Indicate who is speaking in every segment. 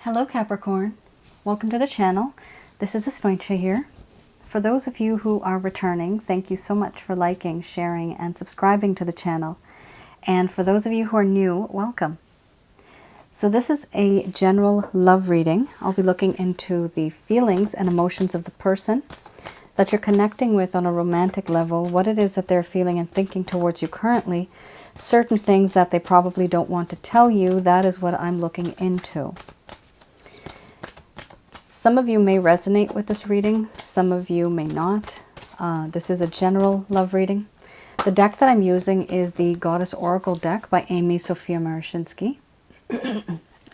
Speaker 1: Hello Capricorn, welcome to the channel. This is Asnointia here. For those of you who are returning, thank you so much for liking, sharing, and subscribing to the channel. And for those of you who are new, welcome. So this is a general love reading. I'll be looking into the feelings and emotions of the person that you're connecting with on a romantic level, what it is that they're feeling and thinking towards you currently, certain things that they probably don't want to tell you. That is what I'm looking into. Some of you may resonate with this reading, some of you may not. This is a general love reading. The deck that I'm using is the Goddess Oracle deck by Amy Sophia Marashinsky.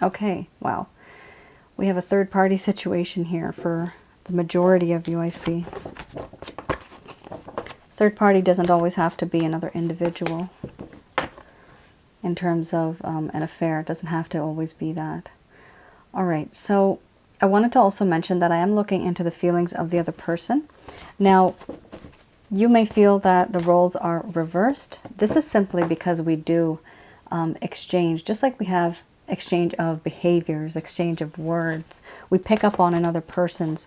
Speaker 1: Okay, wow. We have a third-party situation here for the majority of you, I see. Third party doesn't always have to be another individual in terms of an affair. It doesn't have to always be that. All right, so I wanted to also mention that I am looking into the feelings of the other person. Now, you may feel that the roles are reversed. This is simply because we do exchange, just like we have exchange of behaviors, exchange of words. We pick up on another person's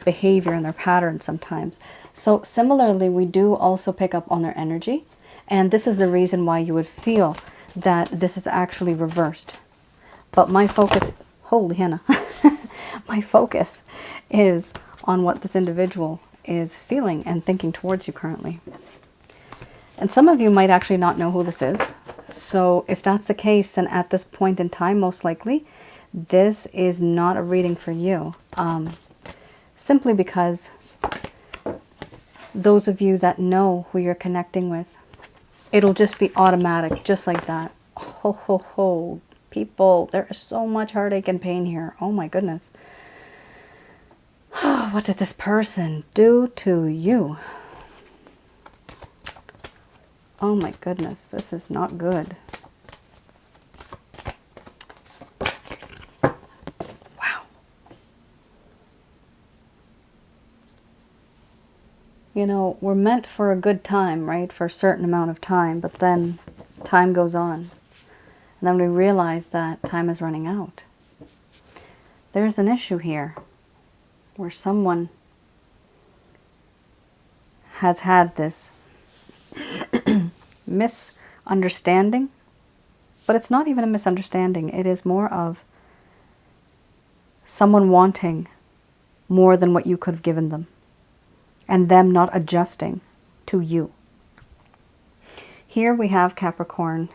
Speaker 1: behavior and their patterns sometimes. So similarly, we do also pick up on their energy. And this is the reason why you would feel that this is actually reversed. But my focus... Holy henna. My focus is on what this individual is feeling and thinking towards you currently. And some of you might actually not know who this is. So if that's the case, then at this point in time, most likely, this is not a reading for you. Simply because those of you that know who you're connecting with, it'll just be automatic, just like that. Ho, ho, ho. People, there is so much heartache and pain here. Oh my goodness. What did this person do to you? Oh my goodness, this is not good. Wow. You know, we're meant for a good time, right? For a certain amount of time, but then time goes on. And then we realize that time is running out. There's an issue here where someone has had this misunderstanding, but it's not even a misunderstanding. It is more of someone wanting more than what you could have given them and them not adjusting to you. Here we have Capricorn.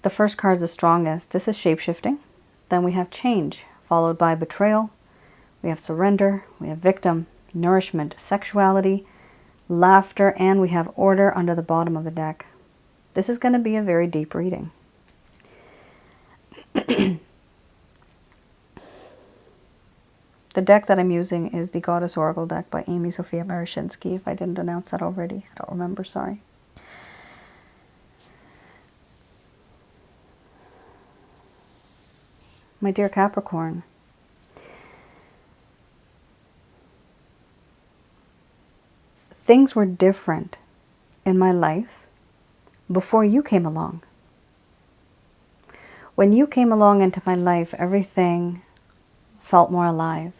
Speaker 1: The first card is the strongest. This is shape-shifting. Then we have change, followed by betrayal. We have surrender. We have victim, nourishment, sexuality, laughter, and we have order under the bottom of the deck. This is going to be a very deep reading. The deck that I'm using is the Goddess Oracle deck by Amy Sophia Marashinsky. If I didn't announce that already, I don't remember, sorry. My dear Capricorn, things were different in my life before you came along. When you came along into my life, everything felt more alive.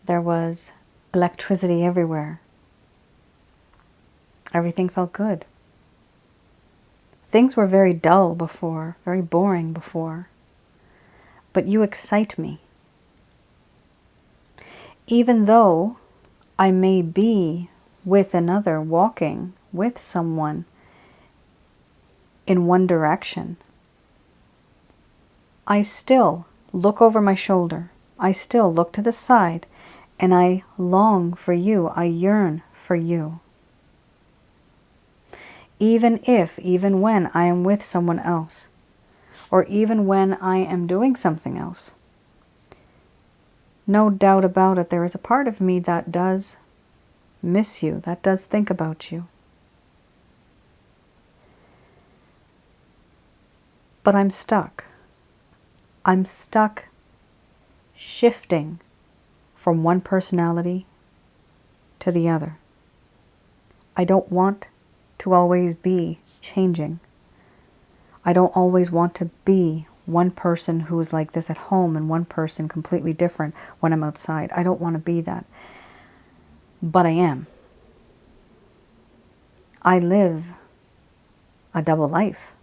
Speaker 1: There was electricity everywhere. Everything felt good. Things were very dull before, very boring before. But you excite me. Even though I may be with another, walking with someone in one direction, I still look over my shoulder. I still look to the side and I long for you. I yearn for you. Even when I am with someone else, or even when I am doing something else. No doubt about it, there is a part of me that does miss you, that does think about you. But I'm stuck. I'm stuck shifting from one personality to the other. I don't want to always be changing. I don't always want to be one person who is like this at home and one person completely different when I'm outside. I don't want to be that. But I am. I live a double life.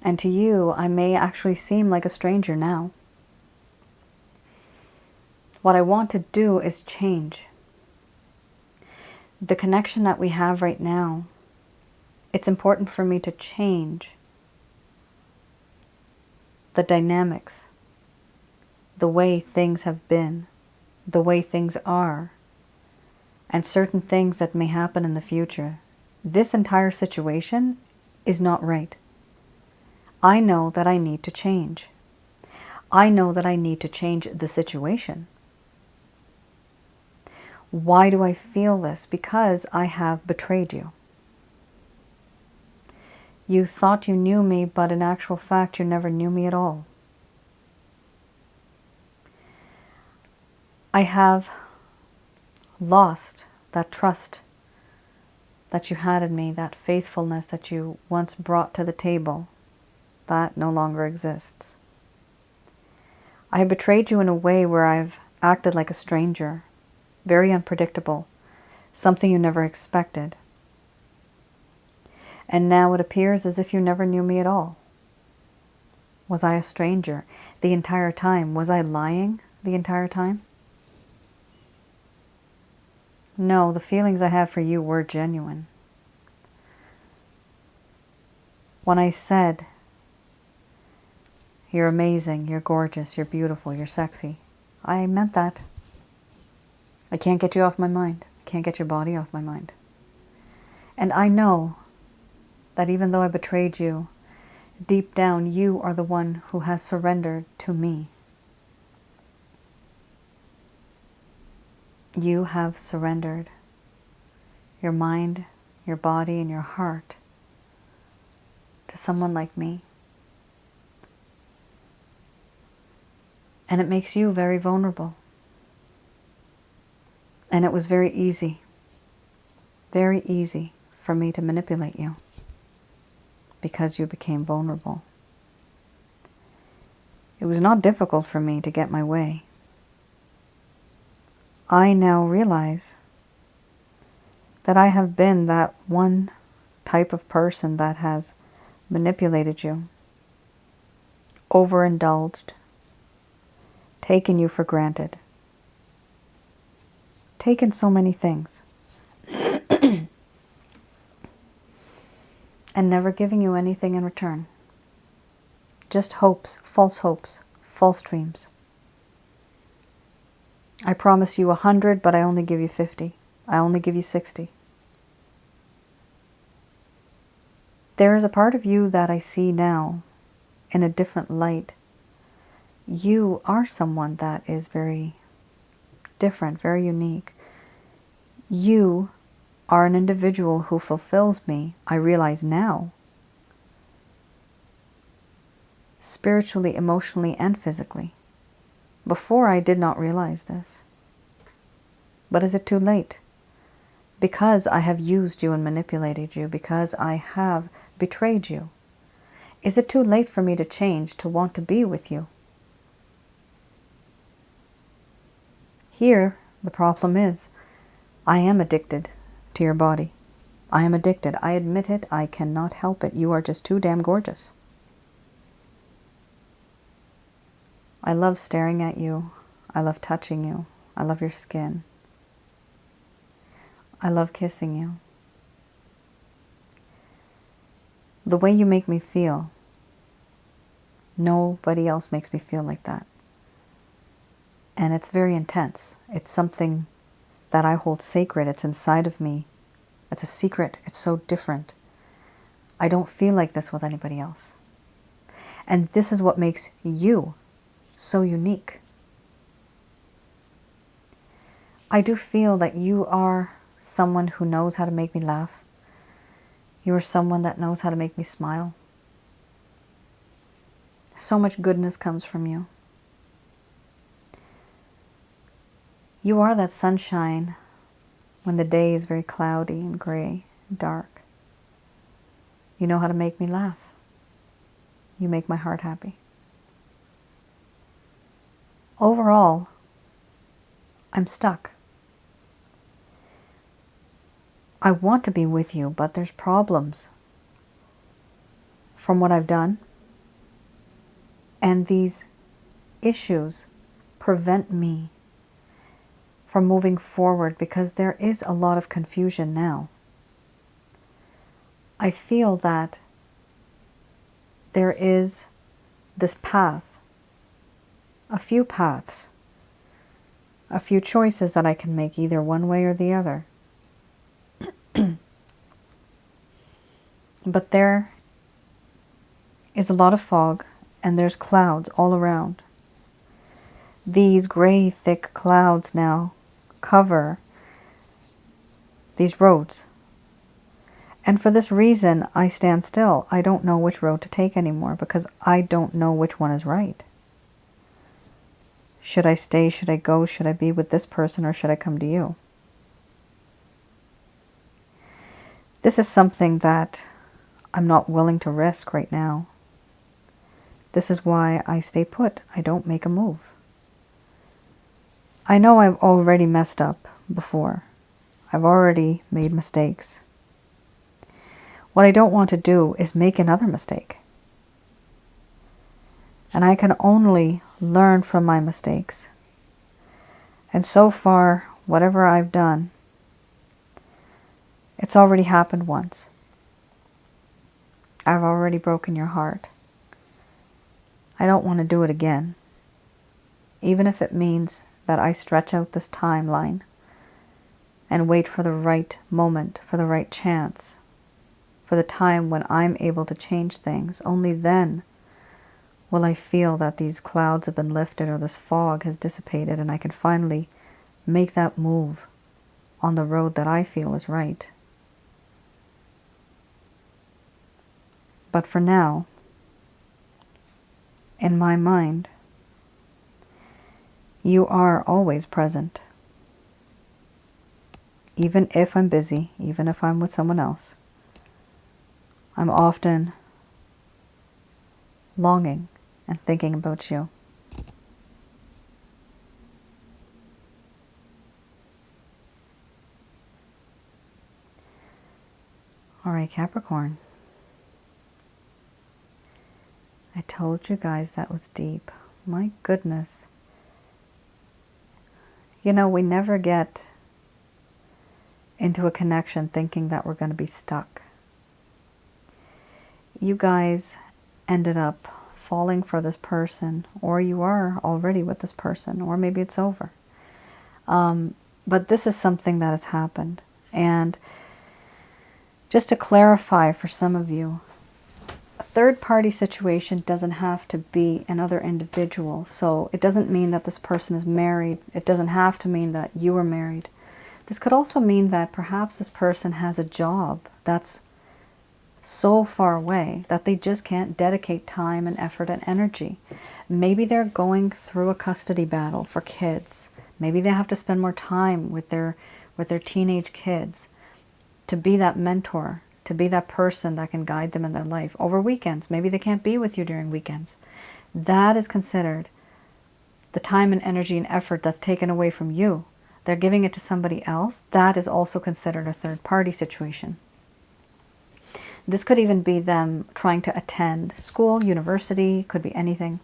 Speaker 1: And to you, I may actually seem like a stranger now. What I want to do is change. The connection that we have right now, it's important for me to change the dynamics, the way things have been, the way things are, and certain things that may happen in the future. This entire situation is not right. I know that I need to change. I know that I need to change the situation. Why do I feel this? Because I have betrayed you. You thought you knew me, but in actual fact, you never knew me at all. I have lost that trust that you had in me, that faithfulness that you once brought to the table. That no longer exists. I have betrayed you in a way where I've acted like a stranger, very unpredictable, something you never expected. And now it appears as if you never knew me at all. Was I a stranger the entire time? Was I lying the entire time? No, the feelings I had for you were genuine. When I said, you're amazing, you're gorgeous, you're beautiful, you're sexy, I meant that. I can't get you off my mind. I can't get your body off my mind. And I know that even though I betrayed you, deep down you are the one who has surrendered to me. You have surrendered your mind, your body, and your heart to someone like me. And it makes you very vulnerable. And it was very easy for me to manipulate you because you became vulnerable. It was not difficult for me to get my way. I now realize that I have been that one type of person that has manipulated you, overindulged, taken you for granted, taken so many things, and never giving you anything in return. Just hopes, false dreams. I promise you 100, but I only give you 50. I only give you 60. There is a part of you that I see now in a different light. You are someone that is very different, very unique. You are an individual who fulfills me, I realize now, spiritually, emotionally, and physically. Before, I did not realize this. But is it too late? Because I have used you and manipulated you, because I have betrayed you, is it too late for me to change, to want to be with you? Here, the problem is, I am addicted to your body. I am addicted. I admit it. I cannot help it. You are just too damn gorgeous. I love staring at you. I love touching you. I love your skin. I love kissing you. The way you make me feel, nobody else makes me feel like that. And it's very intense. It's something that I hold sacred. It's inside of me. It's a secret. It's so different. I don't feel like this with anybody else. And this is what makes you so unique. I do feel that you are someone who knows how to make me laugh. You are someone that knows how to make me smile. So much goodness comes from you. You are that sunshine when the day is very cloudy and gray and dark. You know how to make me laugh. You make my heart happy. Overall, I'm stuck. I want to be with you, but there's problems from what I've done. And these issues prevent me from moving forward because there is a lot of confusion now. I feel that there is this path, a few paths, a few choices that I can make either one way or the other. But there is a lot of fog and there's clouds all around. These gray, thick clouds now cover these roads. And for this reason, I stand still. I don't know which road to take anymore because I don't know which one is right. Should I stay? Should I go? Should I be with this person or should I come to you? This is something that I'm not willing to risk right now. This is why I stay put. I don't make a move. I know I've already messed up before. I've already made mistakes. What I don't want to do is make another mistake. And I can only learn from my mistakes. And so far, whatever I've done, it's already happened once. I've already broken your heart. I don't want to do it again. Even if it means that I stretch out this timeline and wait for the right moment, for the right chance, for the time when I'm able to change things. Only then will I feel that these clouds have been lifted or this fog has dissipated and I can finally make that move on the road that I feel is right. But for now, in my mind, you are always present. Even if I'm busy, even if I'm with someone else, I'm often longing and thinking about you. All right, Capricorn. I told you guys that was deep. My goodness. You know, we never get into a connection thinking that we're going to be stuck. You guys ended up falling for this person, or you are already with this person, or maybe it's over. But this is something that has happened. And just to clarify for some of you, a third-party situation doesn't have to be another individual. So it doesn't mean that this person is married. It doesn't have to mean that you are married. This could also mean that perhaps this person has a job that's so far away that they just can't dedicate time and effort and energy. Maybe they're going through a custody battle for kids. Maybe they have to spend more time with their teenage kids to be that mentor, to be that person that can guide them in their life over weekends. Maybe they can't be with you during weekends. That is considered the time and energy and effort that's taken away from you. They're giving it to somebody else. That is also considered a third-party situation. This could even be them trying to attend school, university, could be anything.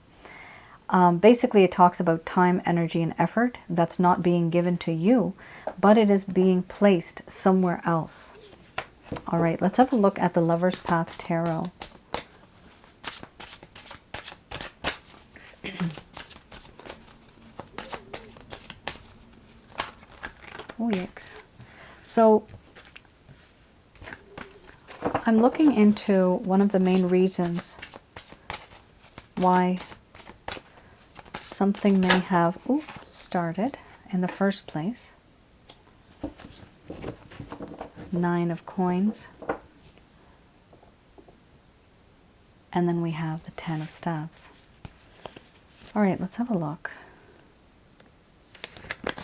Speaker 1: Basically, it talks about time, energy, and effort that's not being given to you, but it is being placed somewhere else. All right, let's have a look at the Lover's Path Tarot. Oh, yikes. So, I'm looking into one of the main reasons why something may have started in the first place. 9 of Coins. And then we have the 10 of Staves. All right, let's have a look.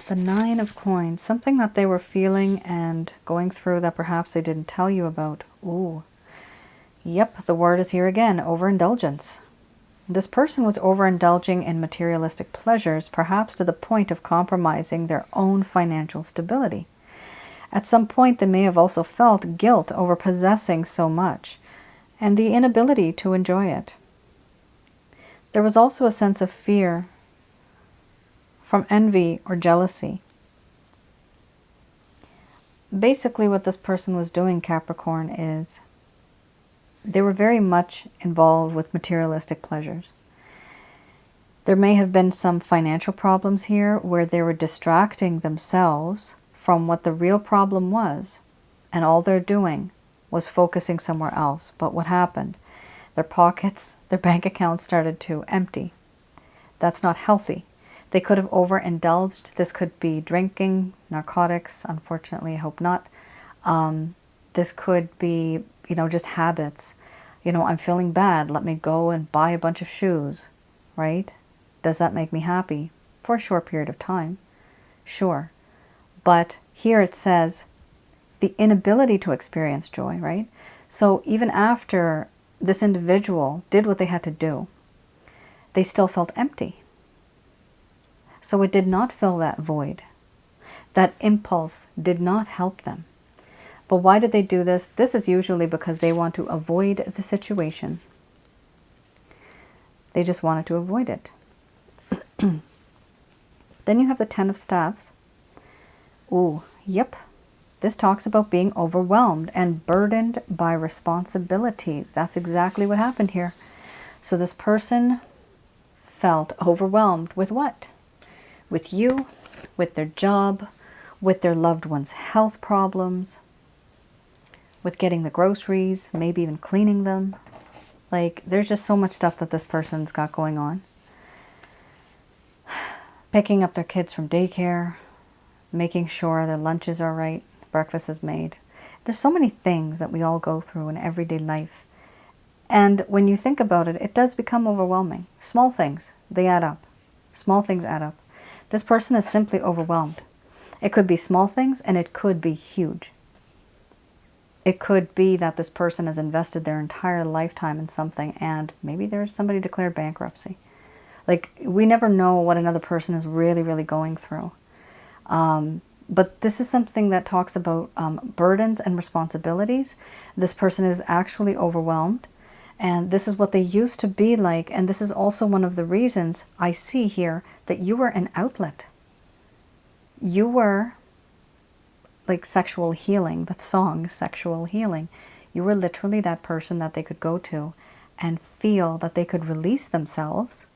Speaker 1: The 9 of Coins, something that they were feeling and going through that perhaps they didn't tell you about. Ooh, Yep, the word is here again, overindulgence. This person was overindulging in materialistic pleasures, perhaps to the point of compromising their own financial stability. At some point, they may have also felt guilt over possessing so much and the inability to enjoy it. There was also a sense of fear from envy or jealousy. Basically, what this person was doing, Capricorn, is they were very much involved with materialistic pleasures. There may have been some financial problems here where they were distracting themselves from what the real problem was, and all they're doing was focusing somewhere else. But what happened? Their pockets, their bank accounts started to empty. That's not healthy. They could have overindulged. This could be drinking, narcotics. Unfortunately, I hope not. This could be, just habits. I'm feeling bad. Let me go and buy a bunch of shoes, right? Does that make me happy? For a short period of time. Sure. But here it says the inability to experience joy, right? So even after this individual did what they had to do, they still felt empty. So it did not fill that void. That impulse did not help them. But why did they do this? This is usually because they want to avoid the situation. They just wanted to avoid it. Then you have the Ten of Staves. Ooh, yep. This talks about being overwhelmed and burdened by responsibilities. That's exactly what happened here. So this person felt overwhelmed with what? With you, with their job, with their loved one's health problems, with getting the groceries, maybe even cleaning them. Like, there's just so much stuff that this person's got going on. Picking up their kids from daycare, making sure their lunches are right, breakfast is made. There's so many things that we all go through in everyday life. And when you think about it, it does become overwhelming. Small things, they add up. Small things add up. This person is simply overwhelmed. It could be small things and it could be huge. It could be that this person has invested their entire lifetime in something and maybe there's somebody declared bankruptcy. Like, we never know what another person is really, really going through. But this is something that talks about burdens and responsibilities. This person is actually overwhelmed. And this is what they used to be like. And this is also one of the reasons I see here that you were an outlet. You were like sexual healing, that song, sexual healing. You were literally that person that they could go to and feel that they could release themselves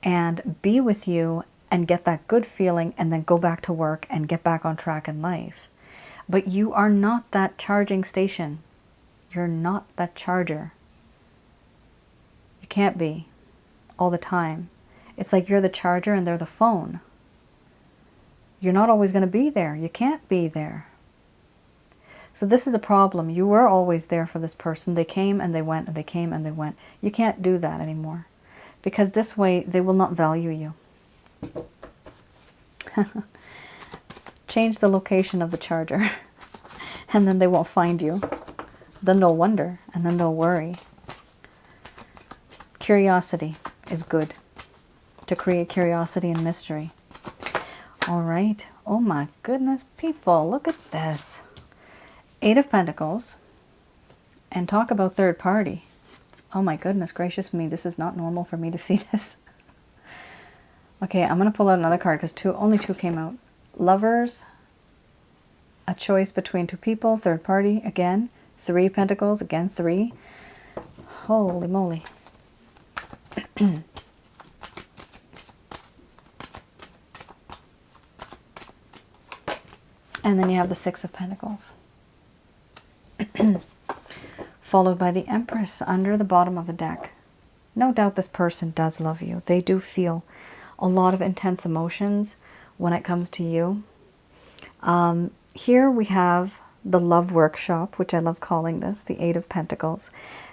Speaker 1: and be with you and get that good feeling and then go back to work and get back on track in life. But you are not that charging station. You're not that charger. You can't be all the time. It's like you're the charger and they're the phone. You're not always going to be there. You can't be there. So this is a problem. You were always there for this person. They came and they went and they came and they went. You can't do that anymore because this way they will not value you. Change the location of the charger and then they won't find you. Then they'll wonder and then they'll worry. Curiosity is good. To create curiosity and mystery. All right. Oh my goodness, people, look at this. Eight of Pentacles. And talk about third party. Oh my goodness gracious me. This is not normal for me to see this. Okay, I'm going to pull out another card because only two came out. Lovers. A choice between two people. Third party. Again. Three of Pentacles. Again, three. Holy moly. And then you have the Six of Pentacles. Followed by the Empress under the bottom of the deck. No doubt this person does love you. They do feel a lot of intense emotions when it comes to you. Here we have the love workshop, which I love calling this, the Eight of Pentacles.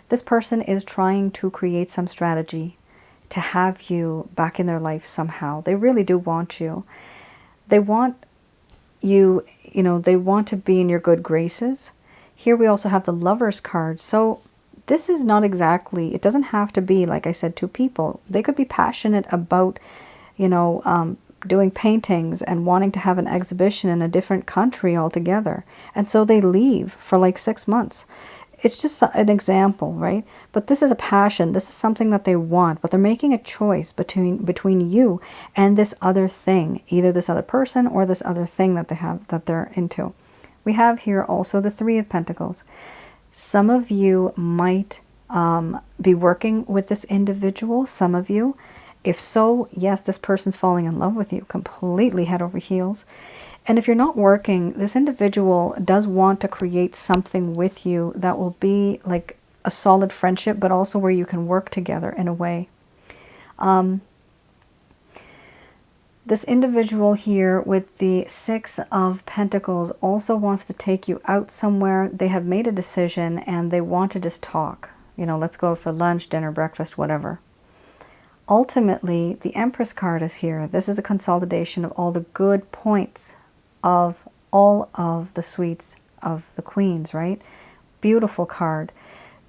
Speaker 1: This person is trying to create some strategy to have you back in their life somehow. They really do want you. They want you, they want to be in your good graces. Here we also have the Lovers card. So this is not exactly, it doesn't have to be, like I said, two people. They could be passionate about, you know, doing paintings and wanting to have an exhibition in a different country altogether. And so they leave for like 6 months. It's just an example, right? But this is a passion. This is something that they want, but they're making a choice between you and this other thing, either this other person or this other thing that they have, that they're into. We have here also the Three of Pentacles. Some of you might be working with this individual, some of you. If so, yes, this person's falling in love with you completely head over heels. And if you're not working, this individual does want to create something with you that will be like a solid friendship, but also where you can work together in a way. This individual here with the Six of Pentacles also wants to take you out somewhere. They have made a decision and they want to just talk. You know, let's go for lunch, dinner, breakfast, whatever. Ultimately, the Empress card is here. This is a consolidation of all the good points of all of the suites of the queens, right? Beautiful card.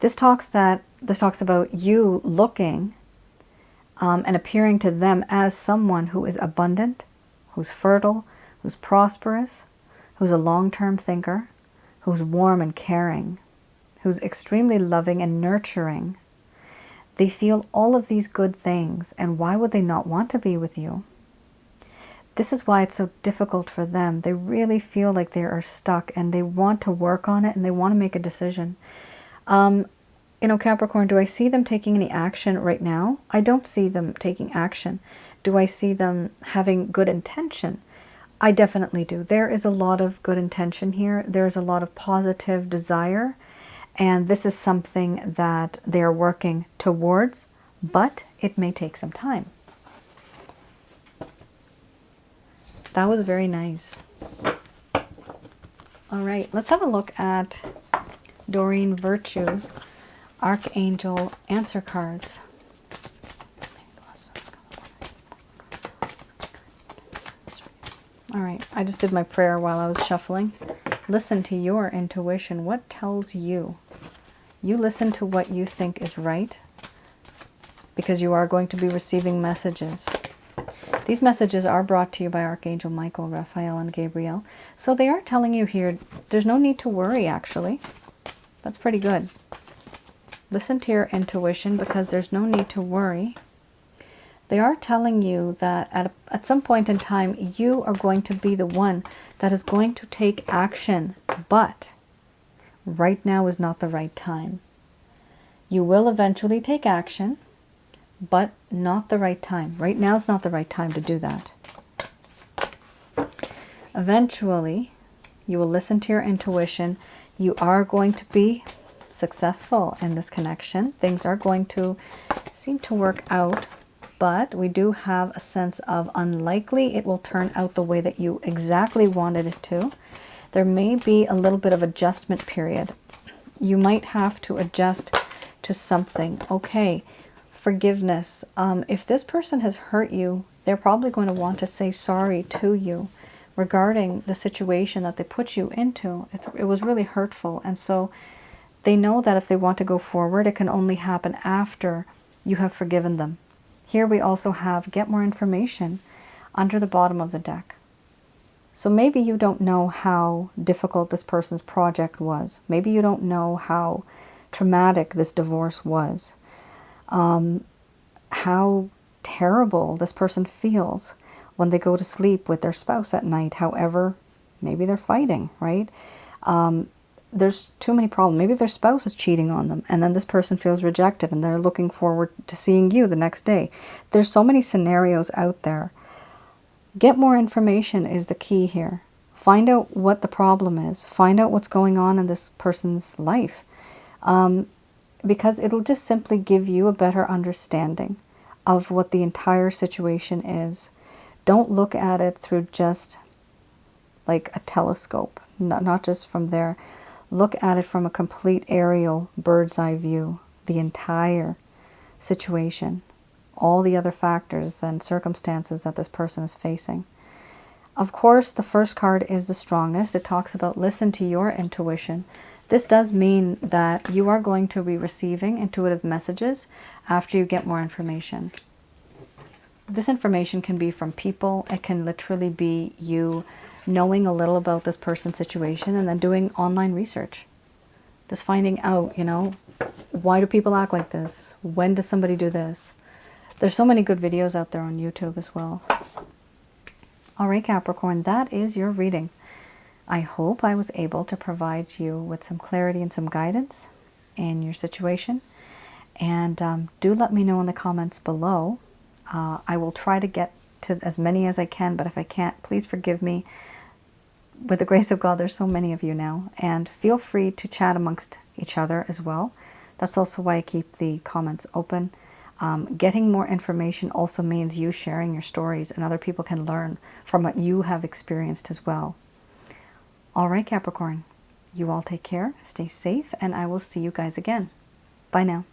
Speaker 1: This talks about you looking and appearing to them as someone who is abundant, who's fertile, who's prosperous, who's a long-term thinker, who's warm and caring, who's extremely loving and nurturing. They feel all of these good things, and why would they not want to be with you? This is why it's so difficult for them. They really feel like they are stuck and they want to work on it and they want to make a decision. You know, Capricorn, do I see them taking any action right now? I don't see them taking action. Do I see them having good intention? I definitely do. There is a lot of good intention here. There's a lot of positive desire. And this is something that they're working towards, but it may take some time. That was very nice. All right, let's have a look at Doreen Virtue's Archangel answer cards. All right, I just did my prayer while I was shuffling. Listen to your intuition. What tells you? You listen to what you think is right, because you are going to be receiving messages. These messages are brought to you by Archangel Michael, Raphael, and Gabriel. So they are telling you here, there's no need to worry, actually. That's pretty good. Listen to your intuition, because there's no need to worry. They are telling you that at some point in time, you are going to be the one that is going to take action, but right now is not the right time. You will eventually take action, but not the right time. Right now is not the right time to do that. Eventually, you will listen to your intuition. You are going to be successful in this connection. Things are going to seem to work out, but we do have a sense of unlikely it will turn out the way that you exactly wanted it to. There may be a little bit of adjustment period. You might have to adjust to something. Okay. Forgiveness. If this person has hurt you, they're probably going to want to say sorry to you regarding the situation that they put you into. It was really hurtful. And so they know that if they want to go forward, it can only happen after you have forgiven them. Here we also have get more information under the bottom of the deck. So maybe you don't know how difficult this person's project was. Maybe you don't know how traumatic this divorce was. How terrible this person feels when they go to sleep with their spouse at night. However, maybe they're fighting, right? There's too many problems. Maybe their spouse is cheating on them, and then this person feels rejected and they're looking forward to seeing you the next day. There's so many scenarios out there. Get more information is the key here. Find out what the problem is. Find out what's going on in this person's life. Because it'll just simply give you a better understanding of what the entire situation is. Don't look at it through just like a telescope, not just from there. Look at it from a complete aerial bird's eye view, the entire situation, all the other factors and circumstances that this person is facing. Of course, the first card is the strongest. It talks about listen to your intuition. This does mean that you are going to be receiving intuitive messages after you get more information. This information can be from people. It can literally be you knowing a little about this person's situation and then doing online research. Just finding out, you know, why do people act like this? When does somebody do this? There's so many good videos out there on YouTube as well. All right, Capricorn, that is your reading. I hope I was able to provide you with some clarity and some guidance in your situation. And do let me know in the comments below. I will try to get to as many as I can, but if I can't, please forgive me. With the grace of God, there's so many of you now. And feel free to chat amongst each other as well. That's also why I keep the comments open. Getting more information also means you sharing your stories, and other people can learn from what you have experienced as well. All right, Capricorn, you all take care, stay safe, and I will see you guys again. Bye now.